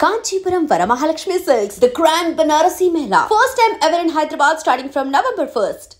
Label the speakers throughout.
Speaker 1: Kanchipuram Varamahalakshmi Silks, the Grand Banarasi Mela. First time ever in Hyderabad starting from November 1st.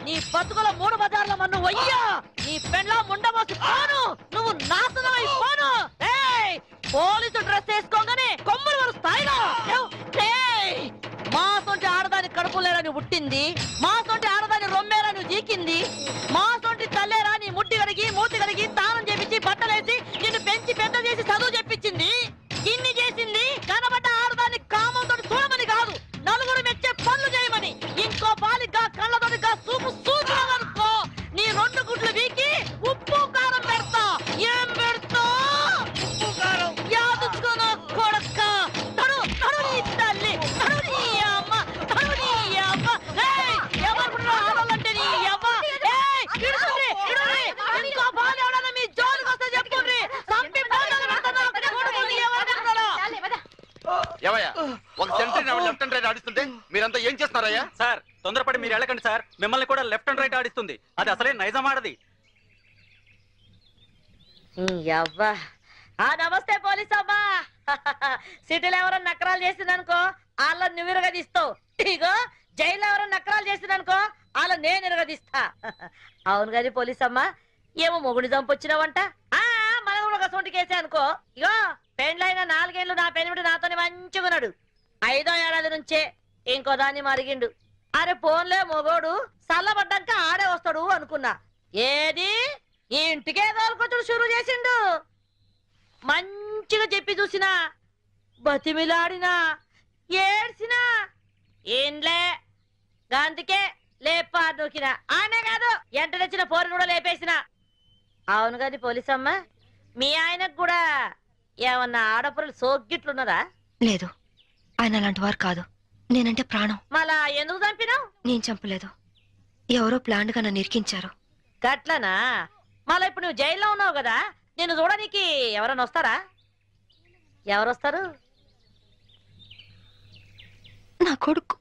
Speaker 2: నీ బతుకుల మూడు బజార్ల మన్ను వయ్యా నీ పెండ్లా ముండమోసి పోను నువ్వు నాశనం అయిపోను పోలీసు డ్రెస్ వేసుకోగానే కొమ్ములు వరు స్థాయిలో మా సొంటి ఆడదాని కడుపులేరని పుట్టింది మా సొంటి ఆడదాని రొమ్మేరని జీకింది మా సొంటి తల్లేరా నీ ముట్టి కడిగి మూతి కడిగి తానం చేపించి బట్టలేసి నిన్ను పెంచి పెద్ద చేసి చదువు చెప్పించింది ఇన్ని చేసింది కనబడ్డ ఆడదాన్ని కామంతో చూడమని కాదు నలుగురు మెచ్చే పనులు చేయమని ఇంకో బాలిగా కళ్ళతోటిగా సూపు సూచననుకో నీ రెండు గుడ్లు వీకి ఉప్పు కారం పెడతా ఏం పెడతా ఉప్పు కారం యాదుకోను కొడక్క తడు తడు నీ తల్లి తడు నీ అమ్మ తడు నీ అమ్మ ఎవరు ఆడాలంటే నీ అమ్మ ఇడుకుని ఇంకో బాలి ఎవడన్నా మీ జోలికి వస్తే చెప్పుర్రి సంపి బాధలు పెడతాను
Speaker 3: ఏవయ్యా ఒక సెంట్రీ లెఫ్ట్ అండ్ రైట్ ఆడిస్తుంటే మీరంతా ఏం చేస్తున్నారయ్యా?
Speaker 4: సార్ తొందరపడి మీరు వెళ్ళకండి సార్, మిమ్మల్ని కూడా లెఫ్ట్ అండ్ రైట్ ఆడిస్తుంది. అది అసలే నైజం ఆడది.
Speaker 2: నమస్తే పోలీస్ అమ్మా. సిటీలో ఎవరైనా నకరాలు చేసిందనుకో వాళ్ళ నువ్వు ఇరగదీస్తావు. ఇగో జైల్లో ఎవరైనా నకరాలు చేసిందనుకో వాళ్ళ నేను ఇరగదీస్తా. అవును కానీ పోలీస్ అమ్మా ఏమో మొగుడి చంపొచ్చినావంట. మనం కూడా ఒక సొంటి కేసే అనుకో. ఇగో పెండ్లైన 4 ఏళ్ళు నా పెనిమిటి నాతోనే మంచిగున్నాడు. 5వ ఏడాది నుంచే ఇంకో దాన్ని మరిగిండు. అరే పోన్లే మొగోడు చల్లబడ్డాక ఆడే వస్తాడు అనుకున్నా. ఏది ఈ ఇంటికే దోలుకొచ్చుడు షురు చేసిండు. మంచిగా చెప్పి చూసినా బతిమిలాడినా ఏడ్చినా ఏంలే అందుకే లేపా నూకినా ఆనే కాదు ఎంట తెచ్చిన పోరుని కూడా లేపేసిన. అవును కాని పోలీసమ్మ మీ ఆయనకు కూడా ఏమన్నా ఆడపురలు సోగ్గిట్లున్నదా?
Speaker 5: లేదు, ఆయన అలాంటి వారు కాదు. నేనంటే ప్రాణం.
Speaker 2: మళ్ళా ఎందుకు చంపినావు?
Speaker 5: నేను చంపలేదు, ఎవరో ప్లాన్ గా నన్ను ఇరికించారు.
Speaker 2: గట్లనా? మళ్ళా ఇప్పుడు నువ్వు జైల్లో ఉన్నావు కదా, నేను చూడడానికి ఎవరైనా వస్తారా? ఎవరొస్తారు?
Speaker 5: నా కొడుకు.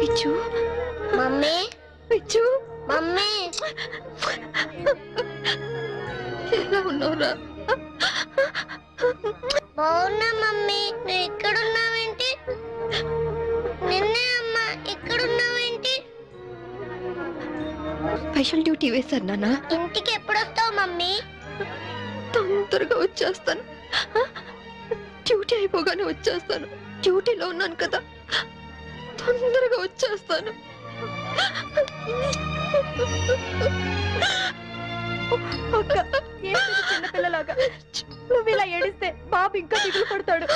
Speaker 5: పిచ్చు
Speaker 6: మమ్మీ,
Speaker 5: పిచ్చు
Speaker 6: మమ్మీ
Speaker 5: ఎలా ఉన్నావురా?
Speaker 6: బాగున్నా మమ్మీ. నువ్వు ఎక్కడున్నావేంటి? నిన్నే అమ్మా, ఎక్కడున్నావేంటి?
Speaker 5: స్పెషల్ డ్యూటీ వేశారు నాన్న.
Speaker 6: ఇంటికి ఎప్పుడు వస్తావు మమ్మీ?
Speaker 5: తొందరగా వచ్చేస్తాను. డ్యూటీ అయిపోగానే వచ్చేస్తాను. డ్యూటీలో ఉన్నాను కదా, తొందరగా వచ్చేస్తాను.
Speaker 2: చిన్నపిల్లలాగా నువ్వు ఇలా ఏడిస్తే బాబు ఇంకా దిగులు పడతాడు.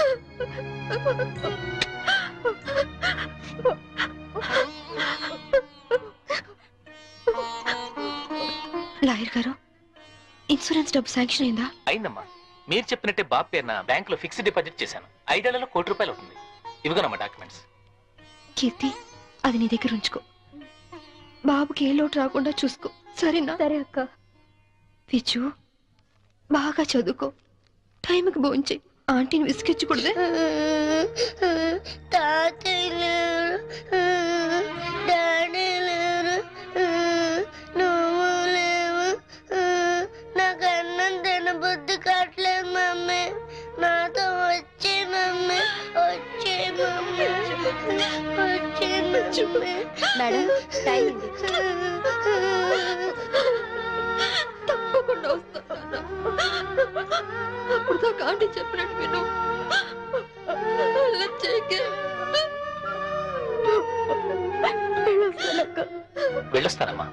Speaker 5: లాయర్ గారు, ఇన్సూరెన్స్ డబ్బు శాంక్షన్ అయిందా?
Speaker 7: అయిందమ్మా. మీరు చెప్పినట్టే బాబు పేరున బ్యాంక్ లో ఫిక్స్డ్ డిపాజిట్ చేశాను. 5 ఏళ్లలో ₹1,00,00,000 అవుతుంది. ఇవిగోనమ్మా డాక్యుమెంట్స్.
Speaker 5: కీర్తి, అది నీ దగ్గర ఉంచుకో. బాబుకి ఏ లోటు రాకుండా చూసుకో, సరేనా?
Speaker 6: సరే అక్క.
Speaker 5: పిచ్చు, బాగా చదువుకో, టైంకి భోంచే. ఆంటీని విసిగించకూడదే.
Speaker 6: తాతయ్య లేరు, డాడీ లేరు, నువ్వు లేవు. నాకు అన్నం తినబుద్ధి కావట్లేదు మమ్మీ. నాతో వచ్చే మమ్మీ, వచ్చే మమ్మీ, వచ్చే మమ్మీ.
Speaker 5: మేడం, టైం తప్పకుండా వస్తాను. అప్పుడు దాకా ఆంటీ చెప్పినట్టు విను.
Speaker 7: వెళ్ళొస్తానమ్మా.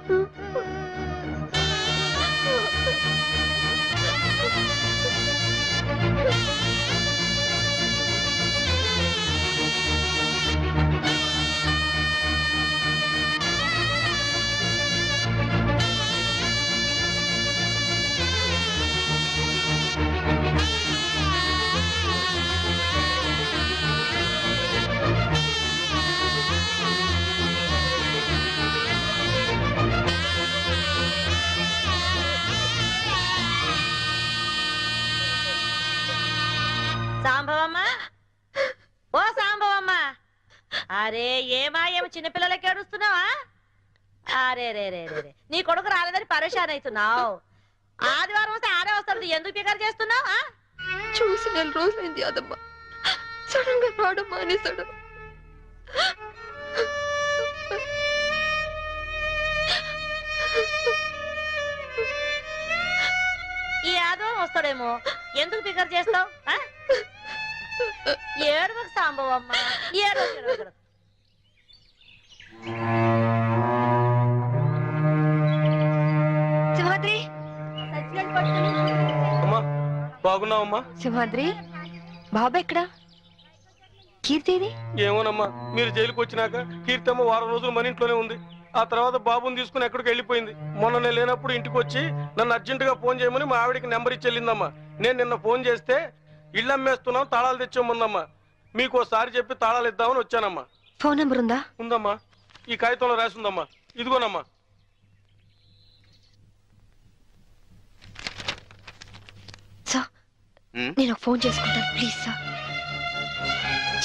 Speaker 2: అరే ఏమా ఏమో చిన్నపిల్లలకి ఏడుస్తున్నావా? అరే రే రే రే నీ కొడుకు రాలేదని పరేషాన్ అవుతున్నావు. ఆదివారం వస్తే ఆడే వస్తుంది, ఎందుకు పికర్ చేస్తున్నావు?
Speaker 5: చూసి 4 రోజులైంది అదమ్మా, సడన్ గా రావడం మానేశాడు.
Speaker 2: ఈ ఆదివారం వస్తాడేమో, ఎందుకు పికర్ చేస్తావు? ఏడువకు సాంబవమ్మ, ఏడు.
Speaker 5: సింహాద్రి,
Speaker 8: బాగున్నావమ్మా?
Speaker 5: సింహాద్రి బాబా ఎక్కడా? కీర్తిది?
Speaker 8: ఏమోనమ్మా, మీరు జైలుకి వచ్చినాక కీర్తమ్మ వారం రోజులు మన ఇంట్లోనే ఉంది. ఆ తర్వాత బాబుని తీసుకుని ఎక్కడికి వెళ్ళిపోయింది. మొన్న నేను లేనప్పుడు ఇంటికి వచ్చి నన్ను అర్జెంట్ గా ఫోన్ చేయమని మా ఆవిడికి నెంబర్ ఇచ్చి వెళ్ళిందమ్మా. నేను నిన్న ఫోన్ చేస్తే ఇళ్ళు అమ్మేస్తున్నాం, తాళాలు తెచ్చామన్నమ్మా. మీకు ఒకసారి చెప్పి తాళాలు ఇద్దామని వచ్చానమ్మా.
Speaker 5: ఫోన్ నెంబర్ ఉందా?
Speaker 8: ఉందమ్మా, ఈ కాగితంలో రాసి ఉందమ్మా, ఇదిగోనమ్మా.
Speaker 5: సార్, నేను ఫోన్ చేసుకుంటాను ప్లీజ్ సార్,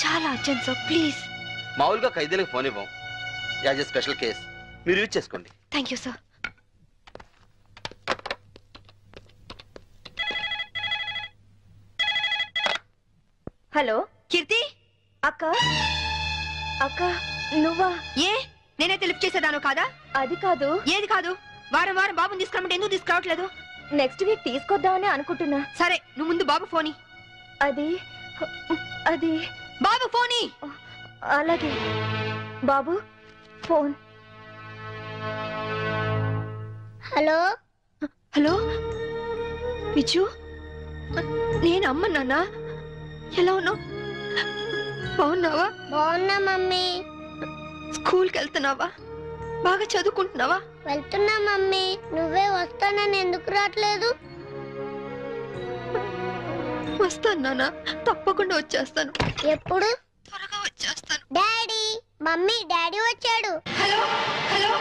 Speaker 5: చాలా అర్జెంట్ సార్ ప్లీజ్.
Speaker 3: మామూలుగా ఖైదీలకు ఫోన్ ఇవ్వం, యాజ్ ఎ స్పెషల్ కేస్ మీరు యూజ్ చేసుకోండి.
Speaker 5: Thank you sir. హలో కీర్తి అక్క. అక్క నువ్వా? ఏ నేనైతే లిఫ్ట్ చేసేదాను కాదా? అది కాదు. ఏది కాదు? వారం వారం బాబుని తీసుకురమ్మంటే ఎందుకు తీసుకురావట్లేదు? నెక్స్ట్ వీక్ తీసుకొద్దామని అనుకుంటున్నా. సరే నువ్వు ముందు బాబు ఫోని. అది అది బాబు ఫోని. అలాగే బాబు ఫోన్.
Speaker 6: హలో
Speaker 5: హలో విజు, నేను అమ్మ నాన్న. ఎలా ఉన్నావు? బాగున్నావా?
Speaker 6: బాగున్నా మమ్మీ.
Speaker 5: స్కూల్కి వెళ్తున్నావా? బాగా చదువుకుంటున్నావా?
Speaker 6: వెళ్తున్నా మమ్మీ. నువ్వే వస్తానని ఎందుకు రావట్లేదు?
Speaker 5: వస్తాను నాన్న, తప్పకుండా వచ్చేస్తాను.
Speaker 6: ఎప్పుడు?
Speaker 5: త్వరగా వచ్చేస్తాను.
Speaker 6: డాడీ, మమ్మీ, డాడీ వచ్చాడు.
Speaker 5: హలో హలో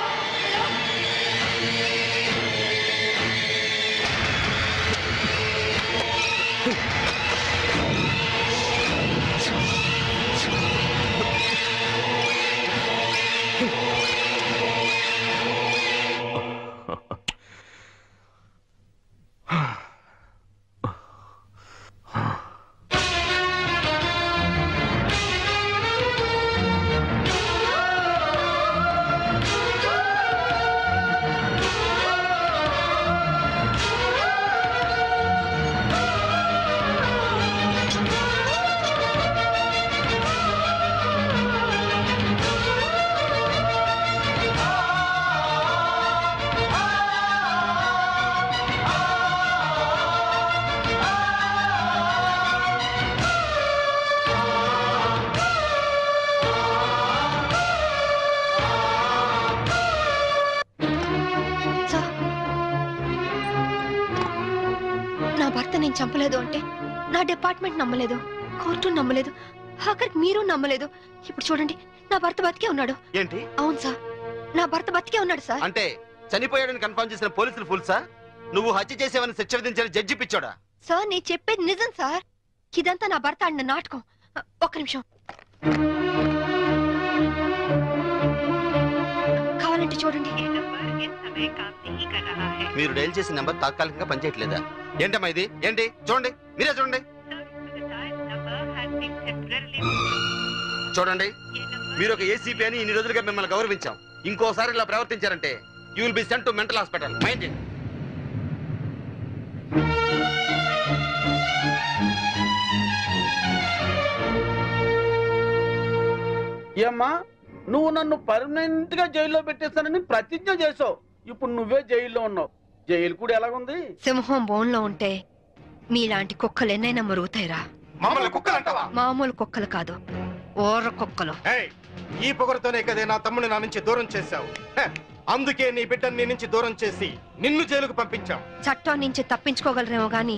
Speaker 5: నేను చంపలేదు అంటే నా డిపార్ట్మెంట్ నమ్మలేదు, కోర్టు నమ్మలేదు, ఆఖరికి మీరు నమ్మలేదు. ఇప్పుడు చూడండి, నా భర్త బతికే ఉన్నాడు.
Speaker 3: ఏంటి?
Speaker 5: అవును సార్, నా భర్త బతికే ఉన్నాడు సార్.
Speaker 3: అంటే చనిపోయాడని కన్ఫర్మ్ చేసిన పోలీసులు ఫుల్ సార్? నువ్వు హత్య చేసేవని శిక్ష విధించిన జడ్జి పిచ్చోడా?
Speaker 5: సార్ నేను చెప్పేది నిజం సార్, ఇదంతా నా భర్త ఆడిన నాటకం. ఒక్క నిమిషం కావాలంటే చూడండి.
Speaker 3: మీరు డైల్ చేసిన నెంబర్ తాత్కాలికంగా పనిచేయట్లేదా? ఏంటమ్మా ఇది? ఏంటి? చూడండి, మీరే చూడండి. చూడండి, మీరు ఒక ఏసీపీ అని ఇన్ని రోజులుగా మిమ్మల్ని గౌరవించాం. ఇంకోసారి ఇలా ప్రవర్తించారంటే you will be sent to mental hospital. Mind it.
Speaker 9: ఏమ్మా, నువ్వు నన్ను పర్మనెంట్ గా జైల్లో పెట్టేస్తానని ప్రతిజ్ఞ చేసావు. ఇప్పుడు నువ్వే జైల్లో ఉన్నావు. జైలు కూడా ఎలాగుంది?
Speaker 5: సింహం బోన్లో ఉంటే మీలాంటి కుక్కలు ఎన్నైనా మరుగుతాయిరా. మామూలు కుక్కలు కాదు, ఓర్ర కుక్కలు.
Speaker 10: ఈ పొగరుతోనే కదే నా తమ్ముని నా నుంచి దూరం చేశావు. అందుకే నీ బిడ్డని నీ నుంచి దూరం చేసి నిన్ను జైలుకు పంపించాం.
Speaker 5: చట్టం నుంచి తప్పించుకోగలరేమో గాని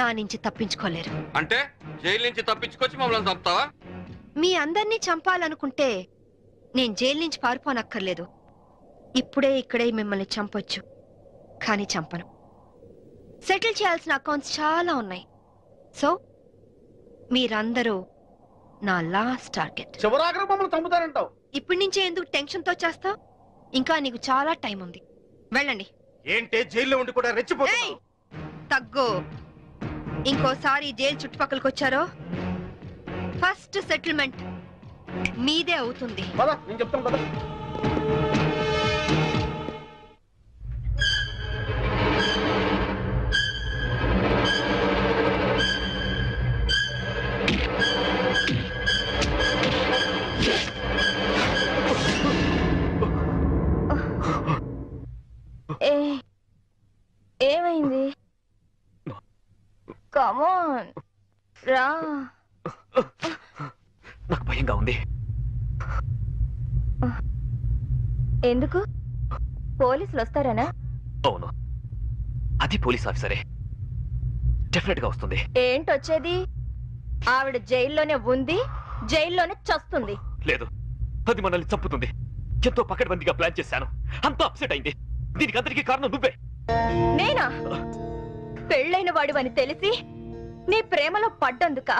Speaker 5: నా నుంచి తప్పించుకోలేరు.
Speaker 3: అంటే జైలు నుంచి తప్పించుకొచ్చి మమ్మల్ని చంపుతావా?
Speaker 5: మీ అందరినీ చంపాలనుకుంటే నేను జైలు నుంచి పారిపోనక్కర్లేదు. ఇప్పుడే ఇక్కడే మిమ్మల్ని చంపొచ్చు, కానీ చంపను. సెటిల్ చేయాల్సిన అకౌంట్స్ చాలా ఉన్నాయి. సో మీరందరూ నా లాస్ట్ టార్గెట్.
Speaker 9: చివరాఖరి మమ్మల్ని చంపుతారంటావు.
Speaker 5: ఇప్పటి నుంచే ఎందుకు టెన్షన్ తో చేస్తావు? ఇంకా నీకు చాలా టైం ఉంది. వెళ్ళండి.
Speaker 10: ఏంటే జైల్లో ఉండి కూడా రెచ్చిపోతున్నావు?
Speaker 5: తగ్గు. ఇంకోసారి జైలు చుట్టుపక్కలకి వచ్చారో ఫస్ట్ సెటిల్మెంట్ మీదే అవుతుంది.
Speaker 9: నేను చెప్తాను కదా.
Speaker 5: ఏమైంది? కమాన్ రా.
Speaker 11: నాకు భయంగా ఉంది.
Speaker 5: ఎందుకు? పోలీసులు వస్తారనా?
Speaker 11: అవును, అది పోలీస్ ఆఫీసరే. డెఫినెట్ గా వస్తుంది.
Speaker 5: ఏంటొచ్చేది? ఆవిడ జైల్లోనే ఉంది, జైల్లోనే చస్తుంది.
Speaker 11: లేదు, అది మనల్ని చంపుతుంది. ఎంతో పకడ్బందీగా ప్లాన్ చేశాను. అంతా అప్సెట్ అయింది. దీనికి అందరికీ కారణం నువ్వే.
Speaker 5: నేనా? పెళ్ళైన వాడివని తెలిసి నీ ప్రేమలో పడ్డందుక?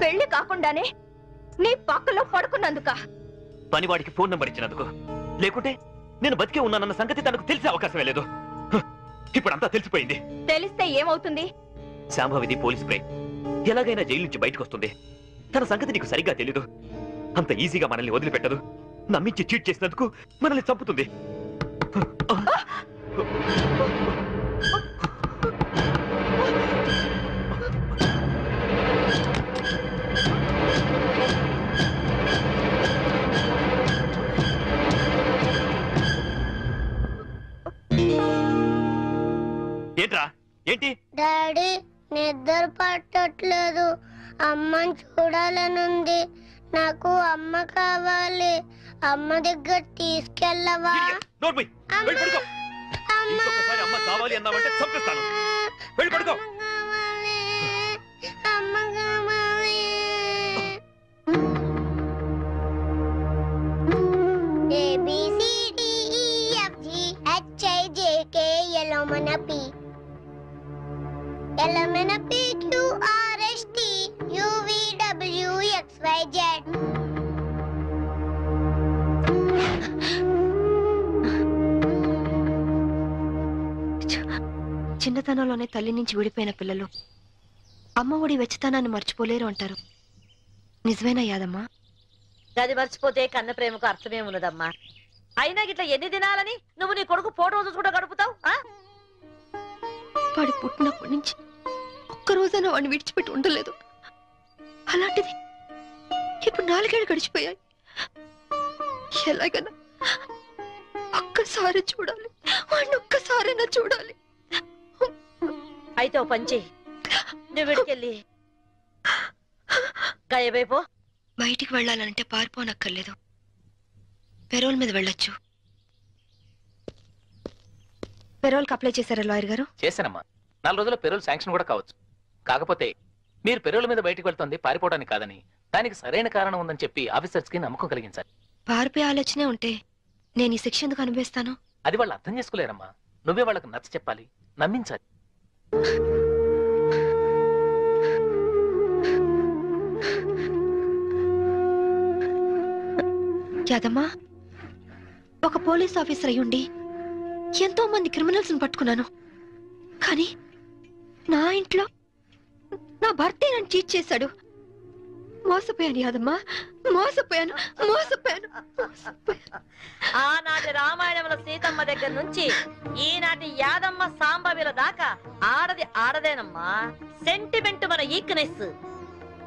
Speaker 5: పెళ్లి కాకుండానే నీ పక్కలో పడుకున్నందుక?
Speaker 11: పనివాడికి ఫోన్ నంబర్ ఇచ్చినందుకు. లేకుంటే నేను బతికే ఉన్నానన్న సంగతి తనకు తెలిసే అవకాశమే లేదు. ఇప్పుడంతా తెలిసిపోయింది.
Speaker 5: తెలిస్తే ఏమవుతుంది?
Speaker 11: శాంభవిది పోలీస్ బ్రెయిన్. ఎలాగైనా జైలు నుంచి బయటకు వస్తుంది. తన సంగతి నీకు సరిగ్గా తెలీదు. అంత ఈజీగా మనల్ని వదిలిపెట్టదు. నమ్మించి చీట్ చేసినందుకు మనల్ని చంపుతుంది. ఏంట్రా? ఏంటి?
Speaker 6: డాడీ నిద్ర పట్టట్లేదు. అమ్మని చూడాలనుంది. నాకు అమ్మ కావాలి. అమ్మ దగ్గర తీసుకెళ్ళవా?
Speaker 11: అమ్మ కావాలి అన్నావంటే చంపిస్తాను. వెళ్ళి పడుకో.
Speaker 6: అమ్మ కావాలి. ABCDEFGHIJKLMNP LMNPQRSTUVWXYZ.
Speaker 5: చిన్నతనంలోనే తల్లి నుంచి విడిపోయిన పిల్లలు అమ్మ ఒడి వెచ్చతనాన్ని మర్చిపోలేరు అంటారు. నిజమేనా యాదమ్మా?
Speaker 2: గది మర్చిపోతే కన్న ప్రేమకు అర్థమే ఉన్నదమ్మా. అయినా గిట్లా ఎన్ని దినాలని నువ్వు నీ కొడుకు ఫోటో చూసుకుంటూ గడుపుతావు?
Speaker 5: వాడు పుట్టినప్పటి నుంచి ఒక్కరోజైనా వాడిని విడిచిపెట్టి ఉండలేదు. అలాంటిది ఇప్పుడు 4 ఏళ్ళు గడిచిపోయాయి. ఎలాగైనా ఒక్కసారి చూడాలి, వాడిని ఒక్కసారైనా చూడాలి.
Speaker 2: అయితే ఓ పంచి, నువ్వు విడికెళ్ళి గాయబైపో.
Speaker 5: బయటికి వెళ్ళాలంటే పారిపోనక్కర్లేదు. పెరోల్ మీద వెళ్ళొచ్చు. పెరోల్కి అప్లై చేశారా లాయర్ గారు?
Speaker 7: చేశానమ్మా. 4 రోజుల్లో పెరోల్ శాంక్షన్ కూడా కావచ్చు. కాకపోతే మీరు పెరోల్ మీద బయటికి వెళ్తుంది పారిపోవడానికి కాదని, దానికి సరైన కారణం ఉందని చెప్పి ఆఫీసర్స్ కి నమ్మకం కలిగించాలి.
Speaker 5: పారిపోయే ఆలోచనే ఉంటే నేను ఈ శిక్ష ఎందుకు అనుభవిస్తాను?
Speaker 7: అది వాళ్ళు అర్థం చేసుకోలేరమ్మా. నువ్వే వాళ్ళకి నచ్చ చెప్పాలి, నమ్మించాలి.
Speaker 5: యాదమ్మా, ఒక పోలీస్ ఆఫీసర్ అయ్యుండి ఎంతో మంది క్రిమినల్స్ పట్టుకున్నాను. కానీ నా ఇంట్లో నా భర్తే నన్ను చీట్ చేశాడు. మోసపోయాను యాదమ్మా, మోసపోయాను.
Speaker 2: ఆనాటి రామాయణంలో సీతమ్మ దగ్గర నుంచి ఈనాటి యాదమ్మ సాంబవిల దాకా ఆడది ఆడదేనమ్మా. సెంటిమెంట్ మన ఈక్నెస్.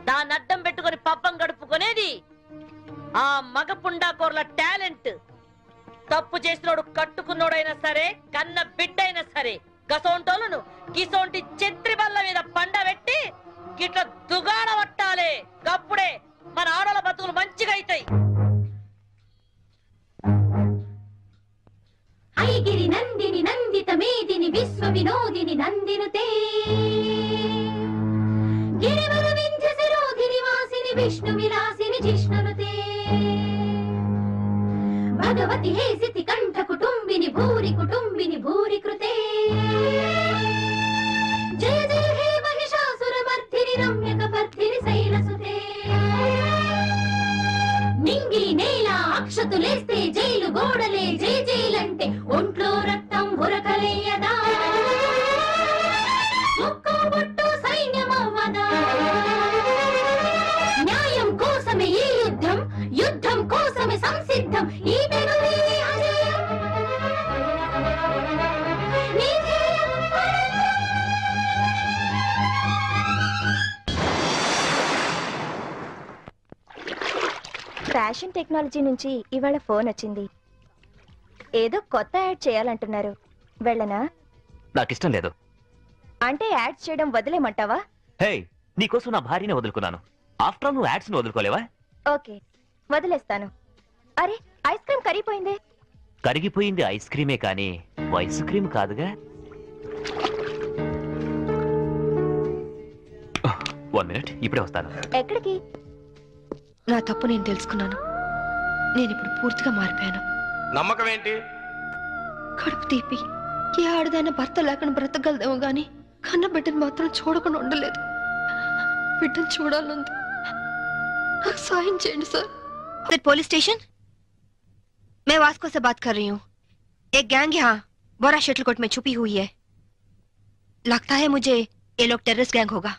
Speaker 2: దాన్ని అడ్డం పెట్టుకుని పబ్బం గడుపుకునేది ఆ మగ పుండాకోర్ల టాలెంట్. తప్పు చేసినోడు కట్టుకున్నోడైనా సరే, కన్న బిడ్డైనా సరే, గసోంటోలను గిసోంటి చెత్రి బల్ల మీద పండబెట్టి గిట్ల దుగాడ పట్టాలే. గప్పుడే మన ఆడల బతుకులు మంచిగా అవుతాయి.
Speaker 12: ఐగిరి నందిని నందిత మేదిని విశ్వ వినోదిని నందినుతే గిరివర వింధ్య శిరోధిని వాసిని విష్ణు విలాసిని జిష్ణునుతే భగవతి హేసితి కంఠ కుటుంబిని భూరి కృతే జయ జయ హే మహిషాసుర మర్ధిని రమ్యక పర్ధిని శైలసుతే అక్షతులేస్తే జైలు గోడలే జై జైలంటే ఒంట్లో రక్తం ఉరకలేయదా ఒక్కో బొట్టు సైన్యమవ్వదా న్యాయం కోసమే ఈ యుద్ధం యుద్ధం కోసమే సంసిద్ధం ఈ పెనులే అజయం నీ ధ్యేయం
Speaker 5: ఫ్యాషన్ టెక్నాలజీ నుంచి ఇవాళ ఫోన్ వచ్చింది. ఏదో కొత్త యాడ్ చేయాలంటున్నారు. వెళ్ళనా?
Speaker 11: నాకిష్టం లేదు.
Speaker 5: అంటే యాడ్స్ చేయడం వదిలేమంటావా?
Speaker 11: హే, నీకోసం నా భార్యనే వదులుకున్నాను. ఆఫ్టర్ ఆల్ నువ్వు యాడ్స్ ని వదులుకోలేవా?
Speaker 5: ఓకే, వదిలేస్తాను. అరే, ఐస్ క్రీమ్ కరిగిపోయింది.
Speaker 11: కరిగిపోయింది ఐస్ క్రీమే కానీ ఐస్ క్రీమ్ కాదుగా. 1 minute, ఇప్పుడే వస్తాను.
Speaker 5: ఎక్కడికి?
Speaker 13: నా తప్పు నేను తెలుసుకున్నాను. నేను ఇప్పుడు పూర్తిగా మారిపోయాను.
Speaker 8: నమ్మకం ఏంటి?
Speaker 13: కడుపు తీపి ఏ ఆడదైనా భర్త లేకుండా బ్రతకగలదేమో గాని కన్న బిడ్డను మాత్రం చూడకుండా ఉండలేదు. బిడ్డను చూడాలంది. నాకు సాయం చేయండి సార్.
Speaker 5: पुलिस स्टेशन, मैं वास्को से बात कर रही हूँ. एक गैंग यहाँ बोरा शटलकोट में छुपी हुई है. लगता है मुझे ये लोग टेररिस्ट गैंग होगा.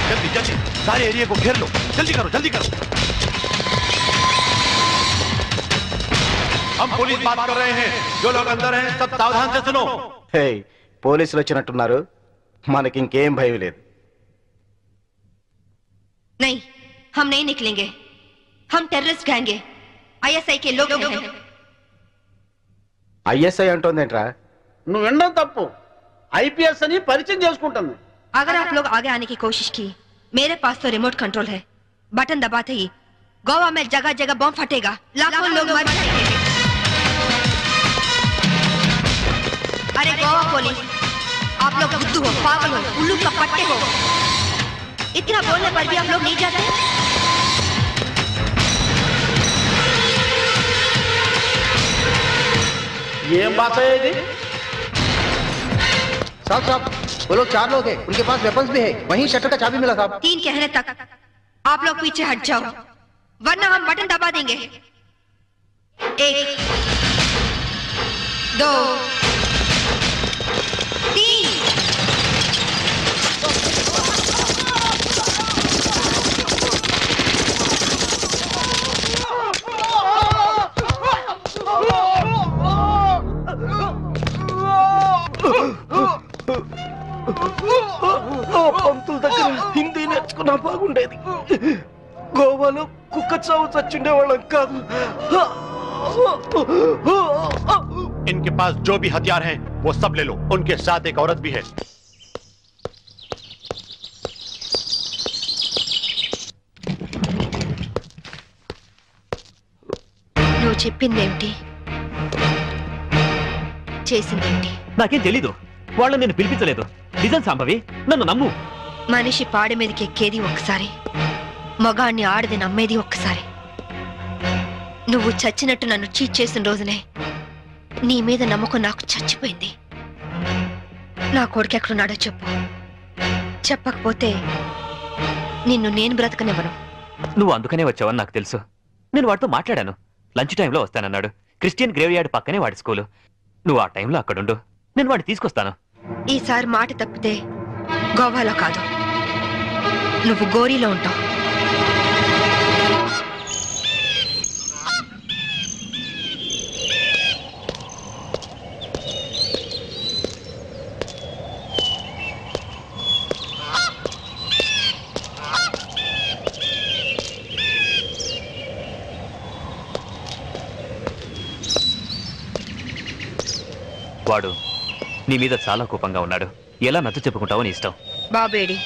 Speaker 14: जल्दी जल्दी सारे एरिया को घेर लो. जल्दी करो जल्दी करो. हम पुलिस बात कर रहे हैं. जो लोग अंदर हैं सब सावधान से सुनो.
Speaker 10: హే, పోలీసులు వచ్చినట్టున్నారు. మనకి ఇంకేం భయం లేదు.
Speaker 5: नहीं, हम नहीं निकलेंगे. हम टेररिस्ट गैंग है. ISI के लोग हैं.
Speaker 10: ఐఎస్ఐ అంటోందేంట్రా?
Speaker 9: నువ్వు వినడం తప్పు. ఐపీఎస్ అని పరిచయం చేసుకుంటుంది.
Speaker 5: अगर आप लोग आगे आने की कोशिश की, मेरे पास तो रिमोट कंट्रोल है. बटन दबाते ही गोवा में जगह जगह बम फटेगा. लाखों लोग मर जाएंगे. अरे गोवा पुलिस, आप लोग बुद्धू हो, पागल हो, उल्लू का पट्टे हो. इतना बोलने पर भी आप लोग नहीं जाते.
Speaker 9: ఏం భాష ఇది?
Speaker 15: साहब साहब, वो लोग 4 लोग हैं. उनके पास वेपन्स भी है. वहीं शटर का चाबी मिला साहब.
Speaker 5: 3 कहने तक आप लोग पीछे हट जाओ, वरना हम बटन दबा देंगे. 1 2 3.
Speaker 8: పంతుల దగ్గర హిందీ నేర్చుకున్నా బాగుండేది. గోవాలో కుక్క చావు చచ్చుండేవాళ్ళం కాదు.
Speaker 14: इनके पास जो भी हथियार हैं वो सब ले लो. उनके साथ एक औरत भी है.
Speaker 5: నువ్వు చెప్పిందేమిటి, చేసిందేమిటి?
Speaker 11: నాకేం తెలీదు. వాళ్ళని నేను పిలిపించలేదు. నిజం సాంబవి, నన్ను నమ్ము.
Speaker 5: మనిషి పాడి మీదకి ఎక్కేది ఒక్కసారి, మగాణ్ణి ఆడది నమ్మేది ఒక్కసారి. నువ్వు చచ్చినట్టు నన్ను చీట్ చేసిన రోజునే నీ మీద నమ్మకం నాకు చచ్చిపోయింది. నా కొడుకు ఎక్కడున్నాడో చెప్పు. చెప్పకపోతే నిన్ను నేను బ్రతకనివ్వను.
Speaker 11: నువ్వు అందుకనే వచ్చావని నాకు తెలుసు. నేను వాడితో మాట్లాడాను. లంచ్ టైంలో వస్తానన్నాడు. క్రిస్టియన్ గ్రేవ్ యార్డ్ పక్కనే వాడి స్కూలు. నువ్వు ఆ టైంలో అక్కడుండు, నేను వాడిని తీసుకొస్తాను.
Speaker 5: ఈసారి మాట తప్పితే గోవాలో కాదు, నువ్వు గోరీలో ఉంటావు.
Speaker 11: వాడు నీ మీద చాలా కోపంగా ఉన్నాడు. ఎలా నచ్చ చెప్పుకుంటావో నీ ఇష్టం.
Speaker 5: బాబేడి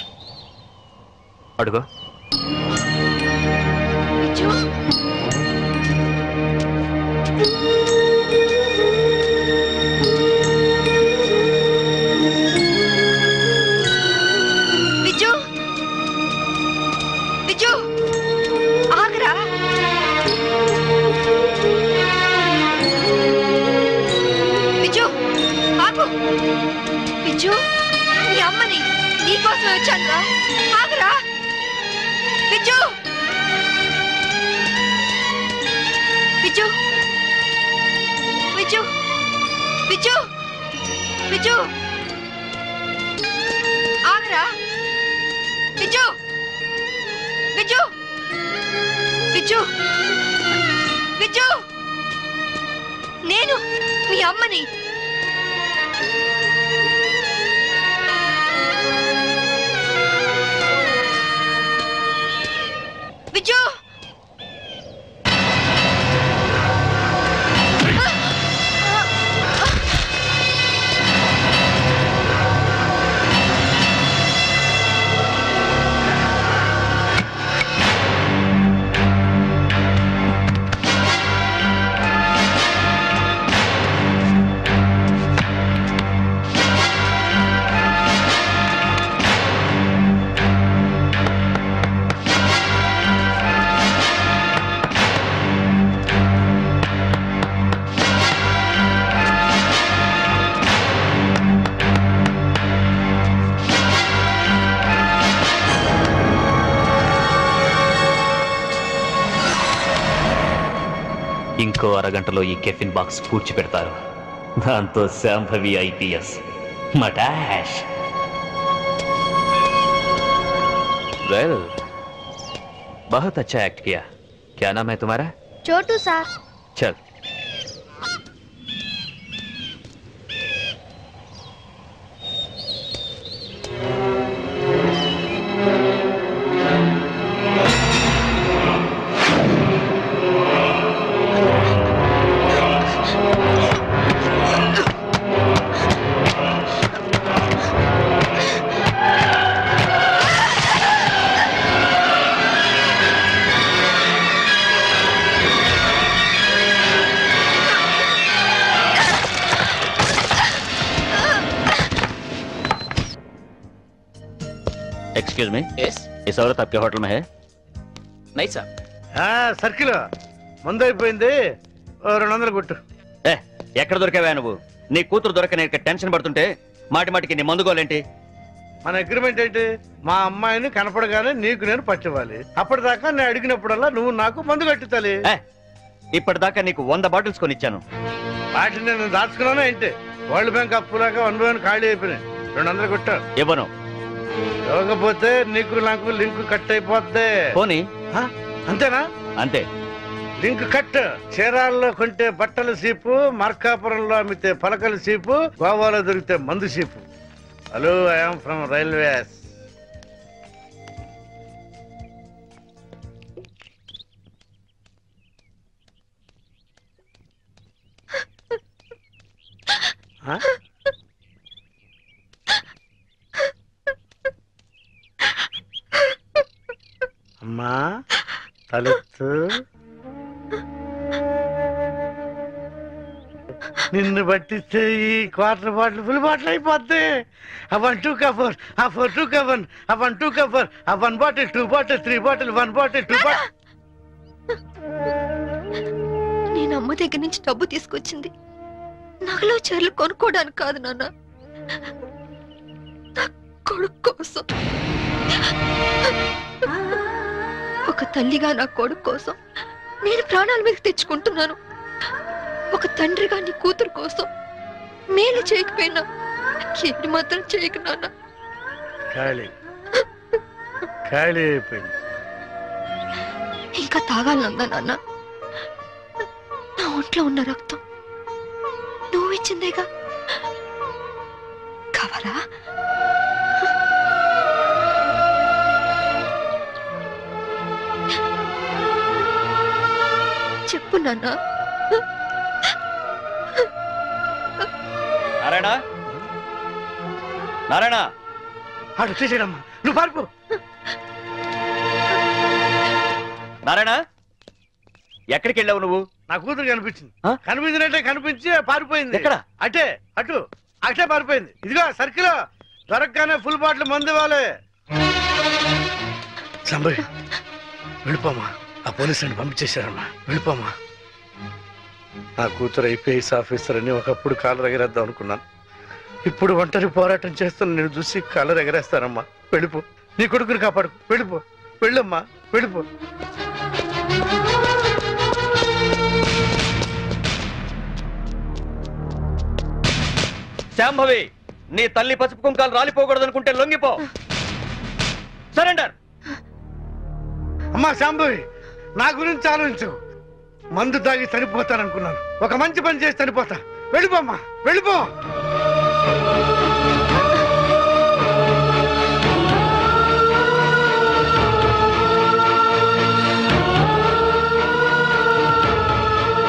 Speaker 11: అడుగు.
Speaker 5: విజు, విజు ఆగరా. విజు ఆగు. విజు, నీ అమ్మని నీకోసమే వచ్చాను రా. ఆగరా. విజు విజు విజు విజు విజు ఆగరా విజు విజు విజు విజు నేను మీ అమ్మని విజు
Speaker 11: ఇంకో అరగంటలో ఈ కెఫిన్ బాక్స్ పూడ్చి పెడతారు. దాంతో శాంభవి ఐపీఎస్ మటాష్. वेल बहुत अच्छा एक्ट किया. क्या नाम है तुम्हारा?
Speaker 6: छोटू सर.
Speaker 11: चल.
Speaker 16: Excuse me. यस. इस औरत आपके होटल में है?
Speaker 7: नहीं साहब.
Speaker 8: సర్కిల్ మందు అయిపోయింది, 200 కొట్టు.
Speaker 16: ఎక్కడ దొరికావా నువ్వు? నీ కూతురు దొరక నేను టెన్షన్ పడుతుంటే మాటి మాటికి నీ మందుగోలేంటి?
Speaker 8: మన అగ్రిమెంట్ ఏంటి? మా అమ్మాయిని కనపడగానే నీకు నేను పట్టివ్వాలి. అప్పటిదాకా నేను అడిగినప్పుడల్లా నువ్వు నాకు మందు కట్టుతాలి.
Speaker 16: ఇప్పటిదాకా నీకు 100 బాటిల్స్ కొనిచ్చాను.
Speaker 8: వాటిని నేను దాచుకున్నాను ఏంటి? వరల్డ్ బ్యాంక్ అప్పులాగా 1 by 1 ఖాళీ అయిపోయినాయి. 200 కొట్టు.
Speaker 16: ఇవ్వను.
Speaker 8: ఇవ్వకపోతే నీకు నాకు లింక్ కట్ అయిపోద్ది.
Speaker 16: పోనీ.
Speaker 8: అంతేనా?
Speaker 16: అంతే.
Speaker 8: Link cut. చీరాల్లో కొంటే బట్టల సీపు, మార్కాపురంలో అమ్మితే పలకల సీపు, గోవాలో దొరికితే మందు సీపు. Hello, I'm from railways. అమ్మా తలెత్తు. నిన్ను పట్టిస్తే ఈ క్వార్టర్ బాటిల్ ఫుల్ బాటిల్ అయిపోద్ది. ఆ 1 2 కవర్, ఆ 4 2 కవర్, ఆ 1 2 కవర్, ఆ 1 bottle 2 bottle 3 bottle 1 bottle 2 bottle.
Speaker 13: నేను అమ్మ దగ్గర నుంచి డబ్బు తీసుకొచ్చింది నగలో చీరలు కొనుక్కోవడానికి కాదు నాన్న, నా కొడుకు కోసం. ఒక తల్లిగా నా కొడుకు కోసం నేను ప్రాణాల మీద తెచ్చుకుంటున్నాను. ఒక తండ్రిగా నీ కూతురు కోసం మేలు చేయకపోయినా ఏడు మాత్రం చేయకు నాన్న.
Speaker 8: ఖాళీ అయిపోయింది.
Speaker 13: ఇంకా తాగాలనుందా నాన్న? నా ఒంట్లో ఉన్న రక్తం నువ్వు ఇచ్చిందేగా. కావాలా? చెప్పు నాన్న.
Speaker 16: నారాయణ, నారాయణ,
Speaker 8: ఆడు తీసేయడమ్మా, నువ్వు పారిపో.
Speaker 16: నారాయణ, ఎక్కడికి వెళ్ళావు నువ్వు?
Speaker 8: నా కూతురు కనిపించింది. కనిపించినట్టే కనిపించి పారిపోయింది. ఎక్కడ? అటే అటే పారిపోయింది. ఇదిగో సర్కిల్ దొరకగానే ఫుల్ బాటిల్ మందు ఇవ్వాలి. సంభవి వెళ్ళిపోమా, ఆ పోలీసులను పంపించేశారమ్మా, వెళ్ళిపోమా. నా కూతురు ఐపీఎస్ ఆఫీసర్ అని ఒకప్పుడు కాలర్ ఎగరేద్దాం అనుకున్నాను. ఇప్పుడు ఒంటరి పోరాటం చేస్తున్న నేను చూసి కాలర్ ఎగరేస్తానమ్మా. వెళ్ళిపో, నీ కొడుకుని కాపాడు, వెళ్ళిపో.
Speaker 17: వెళ్ళమ్మా, వెళ్ళిపో.
Speaker 16: శాంభవి, నీ తల్లి పసుపు కుంకాలు రాలిపోకూడదనుకుంటే లొంగిపో. సరెండర్.
Speaker 17: అమ్మా శాంభవి, నా గురించి ఆలోచించు. మందు తాగి చనిపోతాననుకున్నాను, ఒక మంచి పని చేసి చనిపోతా. వెళ్ళిపోమ్మా, వెళ్ళిపో.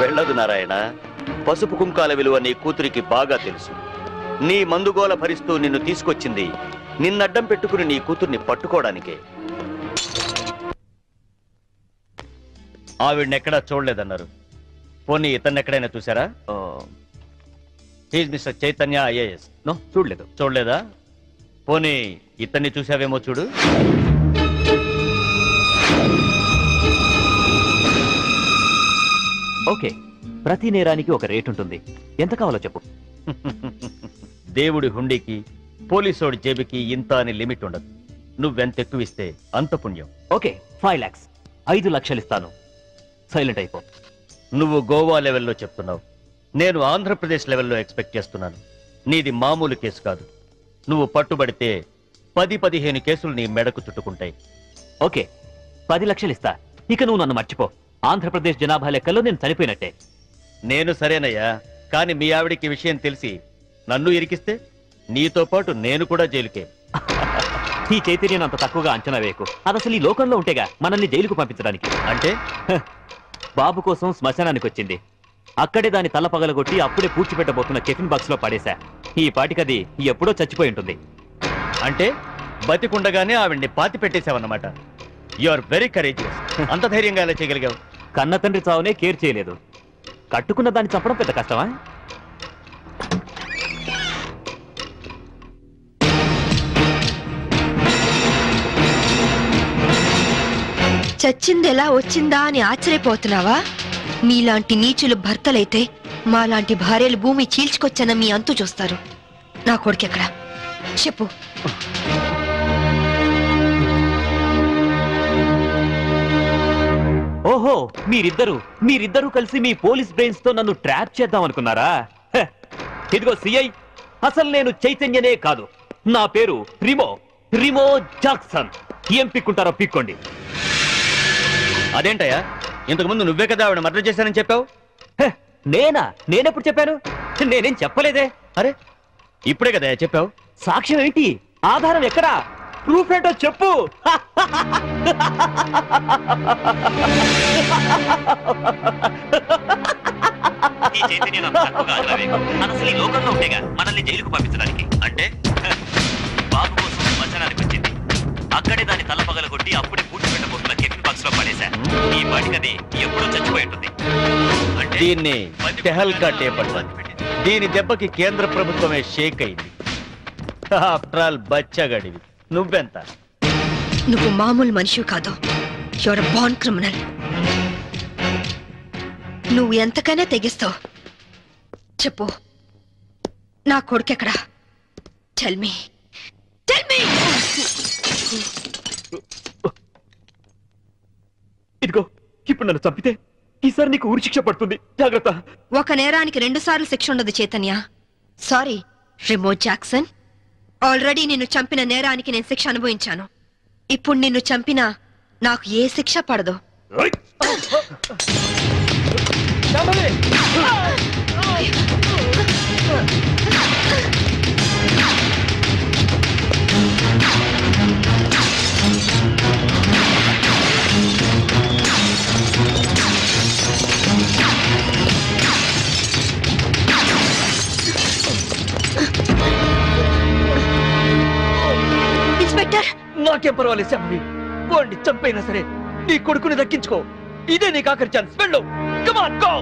Speaker 16: వెళ్ళదు నారాయణ. పసుపు కుంకాల విలువ నీ కూతురికి బాగా తెలుసు. నీ మందుగోల భరిస్తూ నిన్ను తీసుకొచ్చింది నిన్నడ్డం పెట్టుకుని నీ కూతుర్ని పట్టుకోవడానికే. ఆవిడనెక్కడా చూడలేదన్నారు. పోనీ ఇతన్నెక్కడైనా చూసారా? He's mister Chaitanya IAS. No, చూడలేదు. చూడలేదా? పోనీ ఇతన్ని చూసావేమో చూడు.
Speaker 11: ఓకే, ప్రతి నేరానికి ఒక రేట్ ఉంటుంది. ఎంత కావాలో చెప్పు.
Speaker 16: దేవుడి హుండీకి పోలీసోడి జేబుకి ఇంత అని లిమిట్ ఉండదు. నువ్వెంత ఎక్కువ ఇస్తే అంత పుణ్యం.
Speaker 11: Okay, 5 lakhs. 5 లక్షలు ఇస్తాను. సైలెంట్ అయిపో.
Speaker 16: నువ్వు గోవా లెవెల్లో చెప్తున్నావు, నేను ఆంధ్రప్రదేశ్ లెవెల్లో ఎక్స్పెక్ట్ చేస్తున్నాను. నీది మామూలు కేసు కాదు. నువ్వు పట్టుబడితే 10-15 కేసులు నీ మెడకు చుట్టుకుంటాయి.
Speaker 11: ఓకే, 10 లక్షలు ఇస్తా. ఇక నువ్వు నన్ను మర్చిపో. ఆంధ్రప్రదేశ్ జనాభా లెక్కల్లో నేను చనిపోయినట్టే.
Speaker 16: నేను సరేనయ్యా, కానీ మీ ఆవిడికి విషయం తెలిసి నన్ను ఇరికిస్తే నీతో పాటు నేను కూడా జైలుకే.
Speaker 11: ఈ చైతన్యం అంత తక్కువగా అంచనా వేయకు. అది అసలు ఈ లోకంలో ఉంటేగా మనల్ని జైలుకు పంపించడానికి.
Speaker 16: అంటే
Speaker 11: బాబు కోసం శ్మశానానికి వచ్చింది. అక్కడే దాని తల పగలగొట్టి అప్పుడే పూడ్చిపెట్టబోతున్న టిఫిన్ బాక్స్ లో పడేశా. ఈ పాటికది ఎప్పుడో చచ్చిపోయి ఉంటుంది.
Speaker 16: అంటే బతికుండగానే ఆవిడ్ని పాతి పెట్టేశావన్నమాట. You are very courageous. అంత ధైర్యంగా ఎలా చేయగలిగావు?
Speaker 11: కన్న తండ్రి చావునే కేర్ చేయలేదు. కట్టుకున్న దాన్ని చంపడం పెద్ద కష్టమా?
Speaker 13: చచ్చింది ఎలా వచ్చిందా అని ఆశ్చర్యపోతున్నావా? మీలాంటి నీచులు భర్తలైతే మాలాంటి భార్యలు భూమి చీల్చుకొచ్చన్న మీ అంతు చూస్తారు. నా కొడుకెక్కడ చెప్పు.
Speaker 11: ఓహో, మీరిద్దరూ కలిసి మీ పోలీస్ బ్రెయిన్స్ తో నన్ను ట్రాప్ చేద్దాం అనుకున్నారా? ఇదిగో సిఐ, అసలు నేను చైతన్యనే కాదు. నా పేరు రిమో జాక్సన్. ఏం పిక్కుంటారో పిక్కోండి.
Speaker 16: అదేంటయ్యా, ఇంతకుముందు నువ్వే కదా ఆవిడ మర్డర్ చేశానని చెప్పావు.
Speaker 11: నేనెప్పుడు చెప్పాను? నేనేం చెప్పలేదే.
Speaker 16: అరే, ఇప్పుడే కదా చెప్పావు.
Speaker 11: సాక్ష్యం ఏంటి? ఆధారం ఎక్కడా? ప్రూఫ్ ఏంటో చెప్పు. ఈ లోకంలో ఉండేగా మనల్ని జైలుకు పంపించడానికి. అంటే బాబు కోసం శ్మశానానికి వచ్చింది. అక్కడే దాని తల పగలగొట్టి అప్పుడే పూడ్చిపెట్టబోతున్న టిఫిన్ బాక్స్ లో పడేశా. ఈ పాటికది ఎప్పుడో చచ్చిపోయి ఉంటుంది.
Speaker 16: దీన్ని టెహల్కా టేప్ అంటారు. దీని దెబ్బకి కేంద్ర ప్రభుత్వమే షేక్ అయింది. ఆఫ్టర్ ఆల్ బచ్చగాడివి. నువ్వెంత?
Speaker 13: నువ్వు మామూలు మనిషి కాదు. You're born criminal. నువ్వు ఎంతకైనా తెగిస్తావు. చెప్పు, నా కొడుకెక్కడా? Tell me.
Speaker 11: ఇదిగో, ఇప్పుడు నన్ను చంపితే ఈసారి నీకు ఉరి శిక్ష పడుతుంది. జాగ్రత్త.
Speaker 13: ఒక నేరానికి 2 సార్లు శిక్ష ఉండదు Chaitanya. Sorry Remo Jackson. Already నిన్ను చంపిన నేరానికి నేను శిక్ష అనుభవించాను. ఇప్పుడు నిన్ను చంపినా నాకు ఏ శిక్ష పడదు. ఇన్స్పెక్టర్,
Speaker 16: నాకేం పర్వాలేదు శాంభవి. వాడిని చంపైనా సరే నీ కొడుకుని దక్కించుకో. ఇదే నీకు ఆఖరి ఛాన్స్. వెళ్ళు. Come on, go.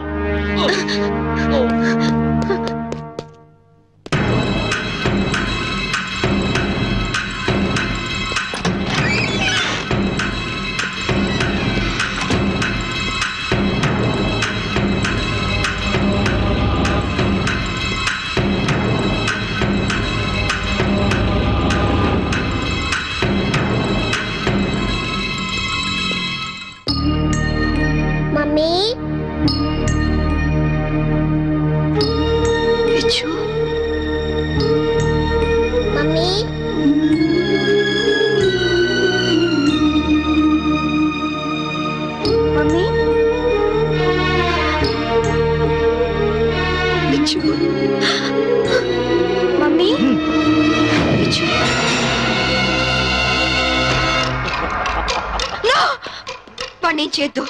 Speaker 13: వాణ్ణేం చేయొద్దు,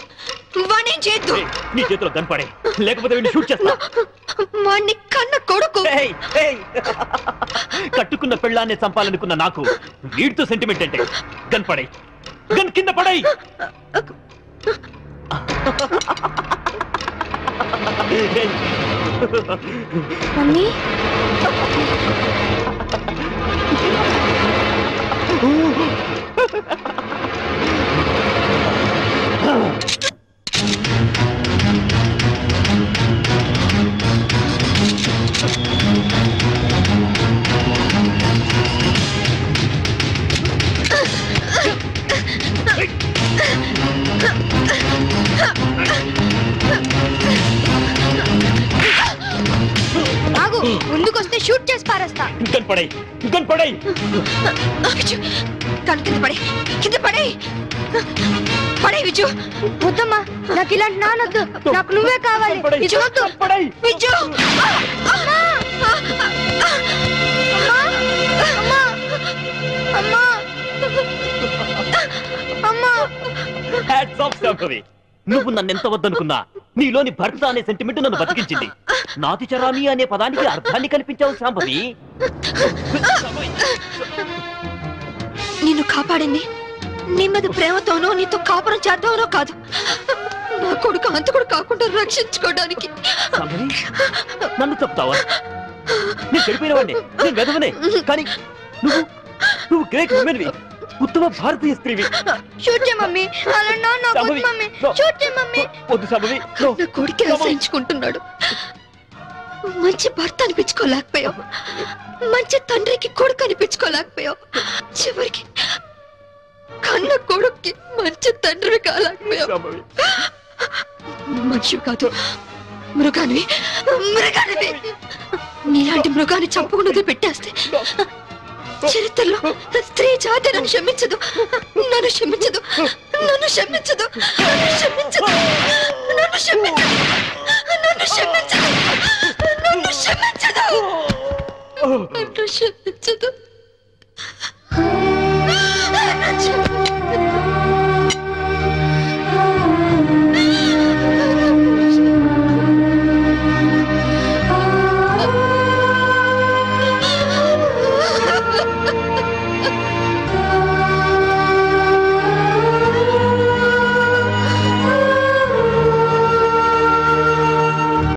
Speaker 13: వాణ్ణేం చేయొద్దు.
Speaker 11: నీ చేతిలో కనపడే, లేకపోతే వీడిని షూట్ చేస్తా.
Speaker 13: వాణ్ణి కన్న కొడుకు.
Speaker 11: కట్టుకున్న పెళ్ళాన్ని చంపాలనుకున్న నాకు వీడితో సెంటిమెంట్ అంటే కనపడే, గన్ కింద పడాయి.
Speaker 6: మమ్మీ
Speaker 13: ఆగు, ముందుకొస్తే షూట్ చేసి పారేస్తా.
Speaker 11: కనపడాయి, కనపడాయి.
Speaker 13: కను కింద పడే, కింద పడే, పడే విజు.
Speaker 6: వద్దమ్మా, నాకు ఇలాంటి నానొద్దు, నాకు నువ్వే కావాలి.
Speaker 13: విజు వద్దు, విజు.
Speaker 11: Hats off Shambhavi. నువ్వు నన్ను ఎంత వద్దనుకున్నా నీలోని భర్త అనే సెంటిమెంట్ నన్ను బతికించింది. నాతి చరామి అనే పదానికి అర్థాన్ని కల్పించావు శాంభవి.
Speaker 13: నిన్ను కాపాడింది నీ మీద ప్రేమతోనో నీతో కాపురం చేద్దామనో కాదు, నా కొడుకు అంతకుడు కాకుండా రక్షించుకోవడానికి.
Speaker 11: నన్ను చెప్తావా? నేను చెడిపోయిన వాడిని, నేను వెదవనే. కానీ నువ్వు నువ్వు గ్రేట్ ఉమెన్వి, ఉత్తమ భారతీయ స్త్రీవి.
Speaker 6: షూట్ చేయ మమ్మీ, అలా నాకు వద్దు మమ్మీ, షూట్ చేయ మమ్మీ.
Speaker 11: వద్దు శాంభవి.
Speaker 13: నా కొడుకే ఆశ్రయించుకుంటున్నాడు. మంచి భర్త అనిపించుకోలేకపోయావు, మంచి తండ్రికి కొడుకు అనిపించుకోలేకపోయావు, చివరికి కన్న కొడుక్కి మంచి తండ్రివి కాలేకపోయావు. మనిషి కాదు, మృగానివి, మృగానివి. నీలాంటి మృగాన్ని చంపకుండా పెట్టేస్తే చరిత్రలో స్త్రీ జాతి నన్ను క్షమించదు, నన్ను క్షమించదు, నన్ను క్షమించదు, నన్ను క్షమించదు, నన్ను క్షమించదు, నన్ను క్షమించదు, నన్ను క్షమించదు, నన్ను క్షమించదు, నన్ను క్షమించదు.